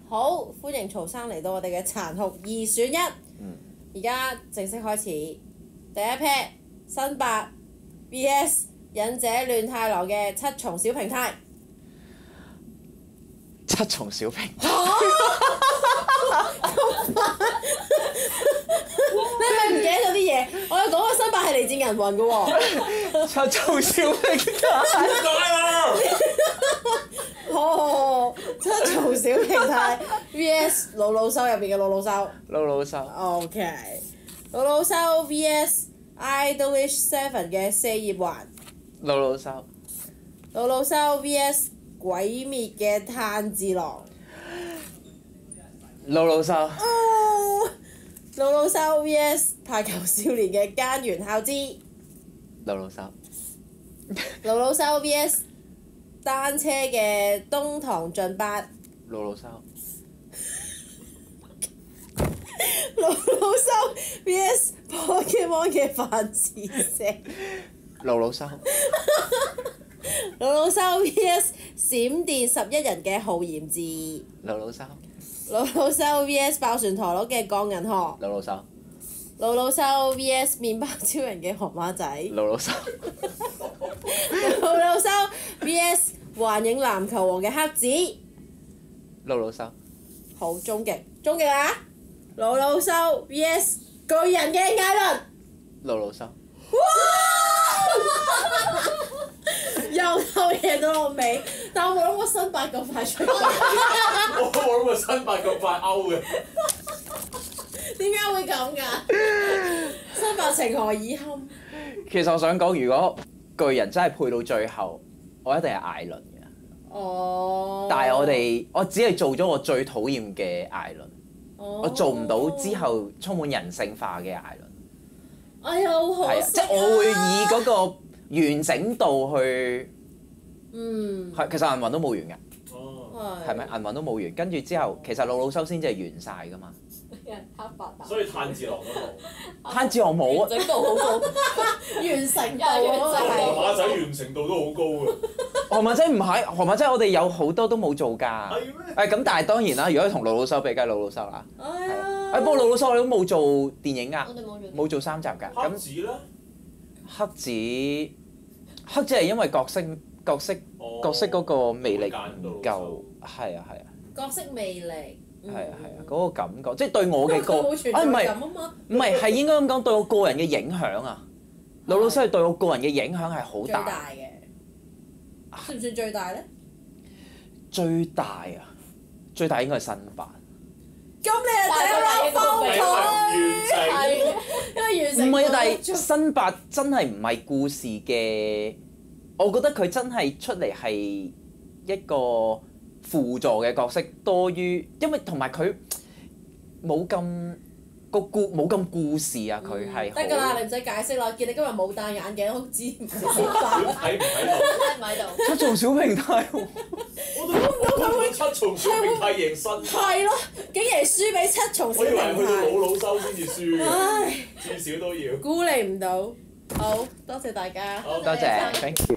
好，歡迎曹生嚟到我哋嘅殘酷二選一。而家正式開始，第一 pair 新八 VS 忍者亂太郎嘅七重小平太。七重小平太。你係咪唔記得咗啲嘢？我有講過新八係嚟自銀魂嘅喎。七重小平太。點解啊？哦，七重小平太 VS 魯魯修入邊嘅魯魯修。魯魯修。OK， 魯魯修 VS Idolish Seven 嘅四葉環。魯魯修。魯魯修 VS 鬼滅嘅炭治郎。魯魯修。魯魯修 VS 排球少年嘅菅原孝之。魯魯修。魯魯修 VS 單車嘅東堂盡八。魯魯修。魯魯修 VS Pokemon 嘅范志石。魯魯修。魯魯修 VS 閃電11人嘅浩然治。魯魯修。魯魯修 VS 爆旋陀螺嘅鋼銀河。魯魯修。魯魯修 VS 麵包超人嘅河馬仔。魯魯修。魯魯修 VS 幻影籃球王嘅黑子。魯魯修。好，終極啊！魯魯修 VS 巨人嘅艾倫。魯魯修。由頭贏到落尾，但我冇諗過新八咁快出嚟。我冇諗過新八咁快勾嘅。點解會咁㗎？新八情何以堪？其實我想講，如果巨人真係配到最後，我一定係艾倫嘅。哦。但係我只係做咗我最討厭嘅艾倫，我做唔到之後充滿人性化嘅艾倫。哎呀，好可惜啊！即係我會以嗰個完整度去，係其實銀魂都冇完㗎，係咪銀魂都冇完？跟住之後，其實魯魯修先至係完晒㗎嘛。所以炭治郎嗰度，炭治郎冇啊，整度好高，完成度河馬仔完成度都好高嘅。河馬仔唔係，河馬仔我哋有好多都冇做㗎。係咩？咁，但係當然啦，如果同魯魯修比，梗係魯魯修啦。哎呀！不過魯魯修我哋都冇做電影㗎，我哋冇做3集㗎。黑子咧？黑子係因為角色嗰個魅力唔夠，係啊。角色魅力。係啊，嗰個感覺，即係對我嘅個，唔係應該咁講，對我個人嘅影響啊。魯魯修係對我個人嘅影響係好大。最大嘅，算唔算最大咧？最大啊！最大應該係新八。咁你係第一個方佢，因為完成。唔係啊，但係新八真係唔係故事嘅，我覺得佢真係出嚟係一個輔助嘅角色多於，因為同埋佢冇咁故事啊，佢係得㗎啦，你唔使解釋啦。見你今日冇戴眼鏡，我知唔係新八。睇唔喺度？七重小平太喎。我都估唔到七重小平太贏新。係咯，竟然輸俾七重小我以平太。為去到魯魯修先至輸嘅，唉，至少都要。估你唔到。好多謝大家。多謝 ，thank you。